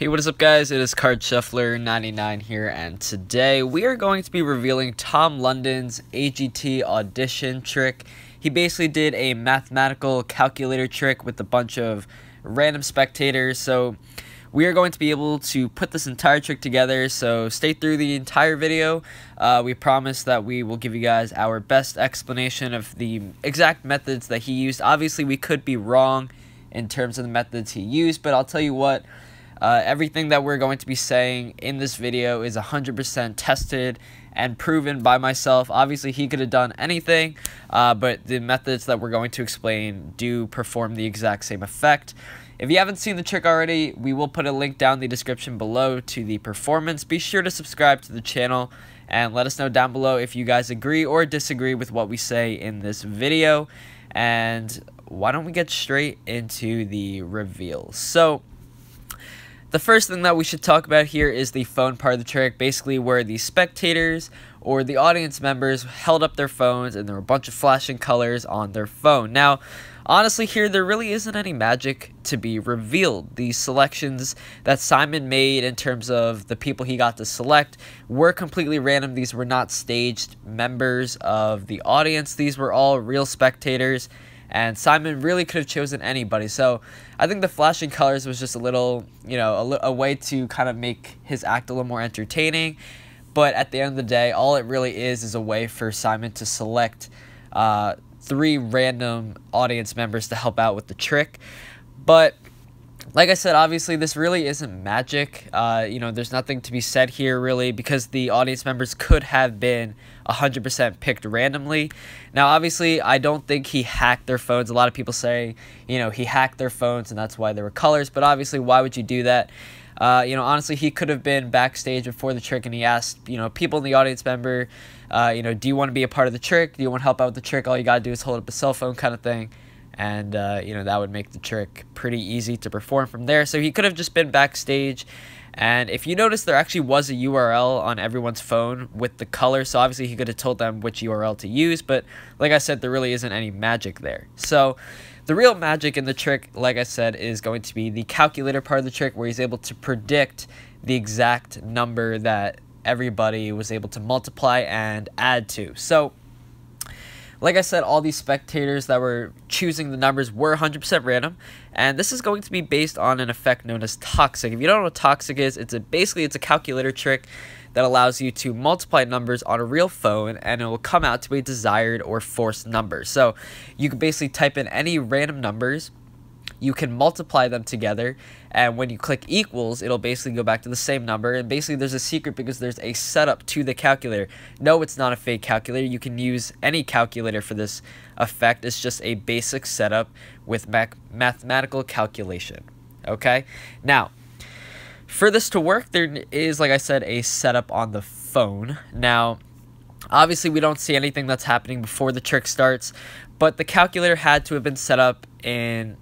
Hey, what is up, guys? It is Card Shuffler 99 here, and today we are going to be revealing Tom London's AGT Audition trick. He basically did a mathematical calculator trick with a bunch of random spectators, so we are going to be able to put this entire trick together, so stay through the entire video. We promise that we will give you guys our best explanation of the exact methods that he used. Obviously, we could be wrong in terms of the methods he used, but I'll tell you what, everything that we're going to be saying in this video is 100% tested and proven by myself. Obviously, he could have done anything, but the methods that we're going to explain do perform the exact same effect. If you haven't seen the trick already, we will put a link down in the description below to the performance. Be sure to subscribe to the channel and let us know down below if you guys agree or disagree with what we say in this video. And why don't we get straight into the reveal? So the first thing that we should talk about here is the phone part of the trick, basically where the spectators or the audience members held up their phones and there were a bunch of flashing colors on their phone. Now, honestly, here there really isn't any magic to be revealed. The selections that Simon made in terms of the people he got to select were completely random. These were not staged members of the audience. These were all real spectators, and Simon really could have chosen anybody. So I think the flashing colors was just a little, a way to kind of make his act a little more entertaining. But at the end of the day, all it really is a way for Simon to select 3 random audience members to help out with the trick. But like I said, obviously this really isn't magic. There's nothing to be said here really, because the audience members could have been 100% picked randomly. Now, obviously, I don't think he hacked their phones. A lot of people say, he hacked their phones and that's why there were colors. But obviously, why would you do that? Honestly, he could have been backstage before the trick and he asked, people in the audience member, do you want to be a part of the trick? Do you want to help out with the trick? All you got to do is hold up a cell phone kind of thing. And, that would make the trick pretty easy to perform from there. So he could have just been backstage. And if you notice, there actually was a URL on everyone's phone with the color. So obviously he could have told them which URL to use. But like I said, there really isn't any magic there. So the real magic in the trick, like I said, is going to be the calculator part of the trick, where he's able to predict the exact number that everybody was able to multiply and add to. So like I said, all these spectators that were choosing the numbers were 100% random, and this is going to be based on an effect known as toxic. If you don't know what toxic is, basically a calculator trick that allows you to multiply numbers on a real phone, and it will come out to be a desired or forced number. So you can basically type in any random numbers, you can multiply them together, and when you click equals, it'll basically go back to the same number. And basically there's a secret, because there's a setup to the calculator. No, it's not a fake calculator. You can use any calculator for this effect. It's just a basic setup with mathematical calculation. Okay? Now, for this to work, there is, like I said, a setup on the phone. Now, obviously we don't see anything that's happening before the trick starts, but the calculator had to have been set up in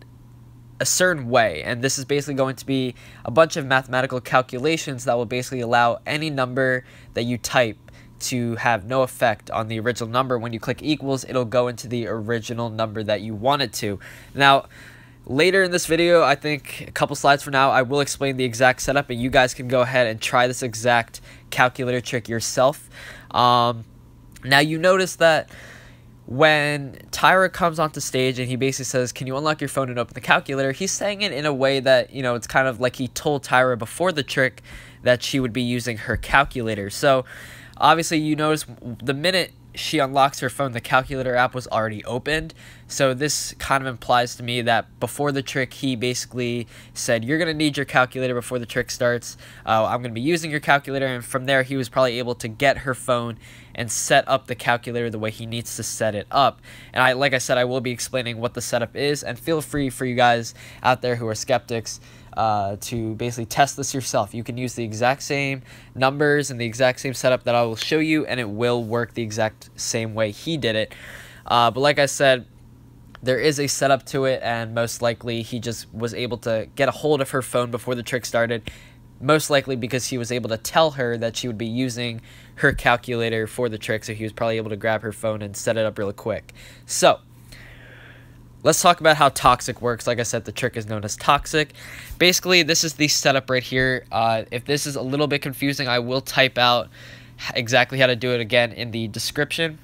a certain way, and this is basically going to be a bunch of mathematical calculations that will basically allow any number that you type to have no effect on the original number. When you click equals, it'll go into the original number that you want it to. Now, later in this video, I think a couple slides from now, I will explain the exact setup, and you guys can go ahead and try this exact calculator trick yourself. Now, you notice that when Tyra comes onto stage and he basically says, can you unlock your phone and open the calculator, he's saying it in a way that, it's kind of like he told Tyra before the trick that she would be using her calculator. So obviously you notice the minute she unlocks her phone, the calculator app was already opened. So this kind of implies to me that before the trick, he basically said, you're going to need your calculator before the trick starts. I'm going to be using your calculator. And from there, he was probably able to get her phone and set up the calculator the way he needs to set it up. And like I said, I will be explaining what the setup is. And feel free for you guys out there who are skeptics to basically test this yourself. You can use the exact same numbers and the exact same setup that I will show you, and it will work the exact same way he did it. But like I said, there is a setup to it, and most likely he just was able to get a hold of her phone before the trick started, most likely because he was able to tell her that she would be using her calculator for the trick, so he was probably able to grab her phone and set it up really quick. So let's talk about how toxic works. Like I said, the trick is known as toxic. Basically, this is the setup right here. If this is a little bit confusing, I will type out exactly how to do it again in the description.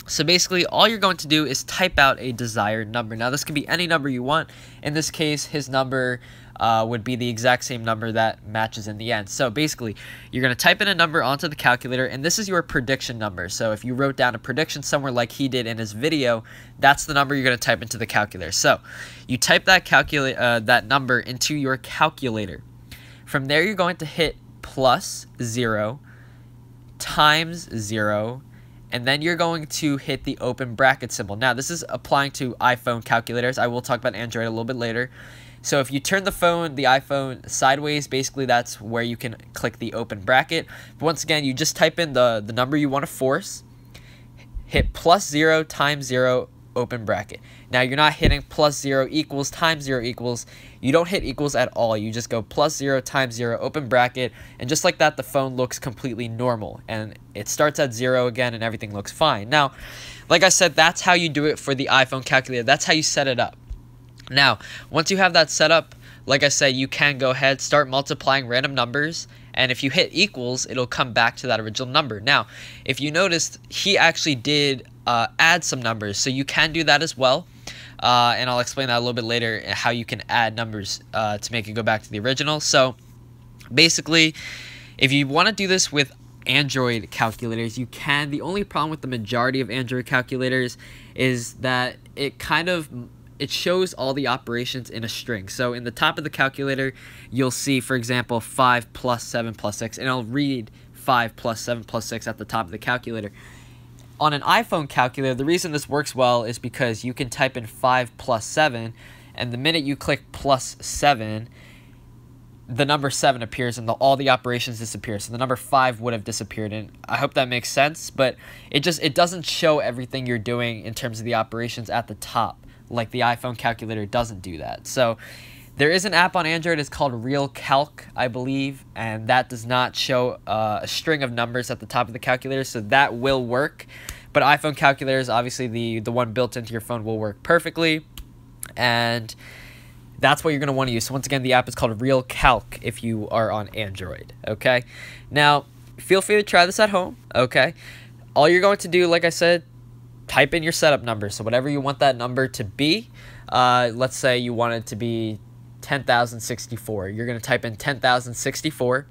So basically, all you're going to do is type out a desired number. Now, this can be any number you want. In this case, his number would be the exact same number that matches in the end. So basically, you're going to type in a number onto the calculator, and this is your prediction number. So if you wrote down a prediction somewhere like he did in his video, that's the number you're going to type into the calculator. So you type that that number into your calculator. From there, you're going to hit plus 0 times 0, and then you're going to hit the open bracket symbol. Now, this is applying to iPhone calculators. I will talk about Android a little bit later. So if you turn the iPhone sideways, basically that's where you can click the open bracket. But once again, you just type in the number you want to force, hit plus 0 times 0, open bracket. Now, you're not hitting plus 0 equals times 0 equals. You don't hit equals at all. You just go plus 0 times 0, open bracket, and just like that, the phone looks completely normal. And it starts at 0 again, and everything looks fine. Now, like I said, that's how you do it for the iPhone calculator. That's how you set it up. Now, once you have that set up, like I said, you can go ahead, start multiplying random numbers, and if you hit equals, it'll come back to that original number. Now, if you noticed, he actually did add some numbers, so you can do that as well. And I'll explain that a little bit later, how you can add numbers to make it go back to the original. So basically, if you want to do this with Android calculators, you can. The only problem with the majority of Android calculators is that it shows all the operations in a string. So in the top of the calculator, you'll see, for example, 5 plus 7 plus 6, and it'll read 5 plus 7 plus 6 at the top of the calculator. On an iPhone calculator, the reason this works well is because you can type in 5 plus 7, and the minute you click plus 7, the number 7 appears and all the operations disappear. So the number 5 would have disappeared, and I hope that makes sense, but it doesn't show everything you're doing in terms of the operations at the top. Like the iPhone calculator doesn't do that. So there is an app on Android. It's called Real Calc, I believe, and that does not show a string of numbers at the top of the calculator, so that will work. But iPhone calculators, obviously the one built into your phone, will work perfectly, and that's what you're going to want to use. So once again, the app is called Real Calc if you are on Android, okay? Now, feel free to try this at home, okay? All you're going to do, like I said, type in your setup number. So whatever you want that number to be, let's say you want it to be 10,064. You're going to type in 10,064,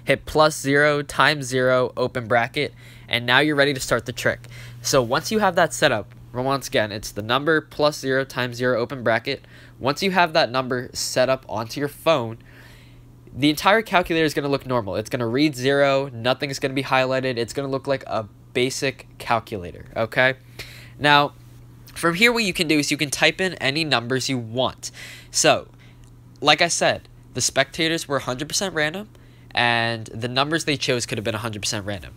hit plus 0 times 0, open bracket, and now you're ready to start the trick. So once you have that set up, once again, it's the number plus 0 times 0, open bracket. Once you have that number set up onto your phone, the entire calculator is going to look normal. It's going to read 0, nothing's going to be highlighted. It's going to look like a basic calculator, okay? Now, from here, what you can do is you can type in any numbers you want. So, like I said, the spectators were 100% random, and the numbers they chose could have been 100% random.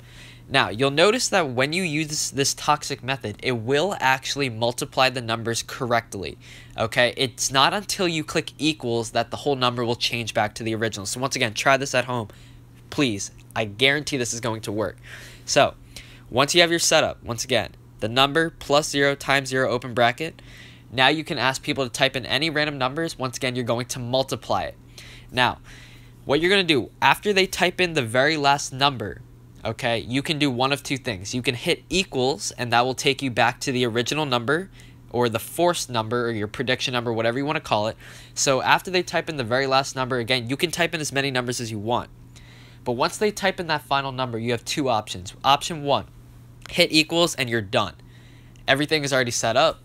Now, you'll notice that when you use this toxic method, it will actually multiply the numbers correctly, okay? It's not until you click equals that the whole number will change back to the original. So once again, try this at home, please. I guarantee this is going to work. So, once you have your setup, once again, the number plus 0 times 0, open bracket. Now you can ask people to type in any random numbers. Once again, you're going to multiply it. Now, what you're going to do, after they type in the very last number, okay, you can do one of two things. You can hit equals, and that will take you back to the original number, or the forced number, or your prediction number, whatever you want to call it. So after they type in the very last number, again, you can type in as many numbers as you want. But once they type in that final number, you have two options. Option 1. Hit equals and you're done. Everything is already set up,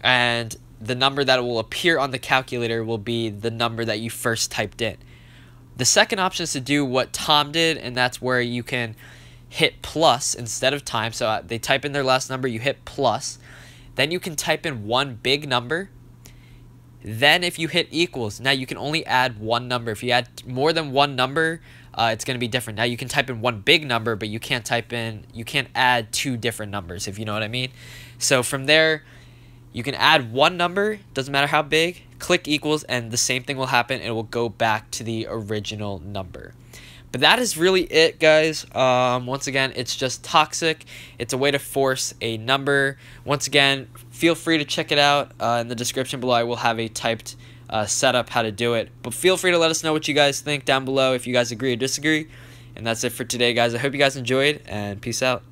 and the number that will appear on the calculator will be the number that you first typed in. The second option is to do what Tom did, and that's where you can hit plus instead of time. So they type in their last number, you hit plus. Then you can type in one big number. Then if you hit equals, now you can only add one number. If you add more than one number, it's going to be different. Now you can type in one big number, but you can't add two different numbers, if you know what I mean. So from there, you can add one number, doesn't matter how big, click equals, and the same thing will happen. It will go back to the original number. But that is really it, guys. Once again, it's just toxic. It's a way to force a number. Once again, feel free to check it out. In the description below, I will have a typed setup how to do it. But feel free to let us know what you guys think down below, if you guys agree or disagree. And that's it for today, guys. I hope you guys enjoyed, and peace out.